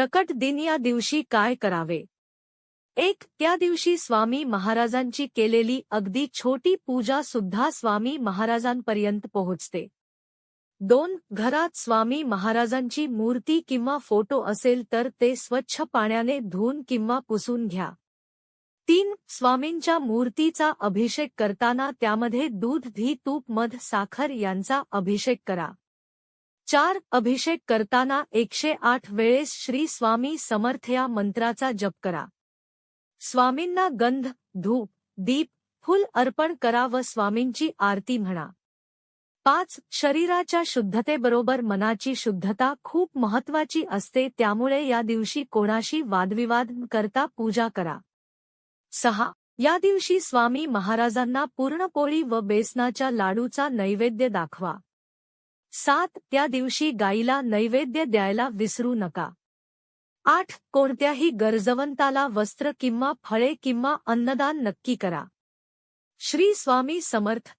प्रकट दिन या दिवशी काय करावे? 1. त्या दिवशी स्वामी महाराजांची केलेली अगदी छोटी पूजा सुद्धा स्वामी महाराजांपर्यंत पोहोचते. 2. घरात स्वामी महाराजांची मूर्ती किंवा फोटो असेल तर ते स्वच्छ पाण्याने धुवून किंवा पुसून घ्या. 3. स्वामींच्या मूर्तीचा अभिषेक करताना त्यामध्ये दूध, घी, तूप, मध, साखर यांचा अभिषेक करा. 4. अभिषेक करताना 108 वेळेस श्री स्वामी समर्थ या मंत्राचा जप करा. स्वामींना गंध, धूप, दीप, फूल अर्पण करा व स्वामींची आरती म्हणा. 5. शरीराच्या शुद्धतेबरोबर मनाची शुद्धता खूप महत्त्वाची असते, त्यामुळे या दिवशी कोणाशी वादविवाद न करता पूजा करा. 6. या दिवशी स्वामी महाराजांना पुरणपोळी व बेसनाच्या लाडूचा नैवेद्य दाखवा. 7. त्या दिवशी गाईला नैवेद्य द्यायला विसरू नका. 8. कोणत्याही गरजवंताला वस्त्र किंवा फळे किंवा अन्नदान नक्की करा. श्री स्वामी समर्थ.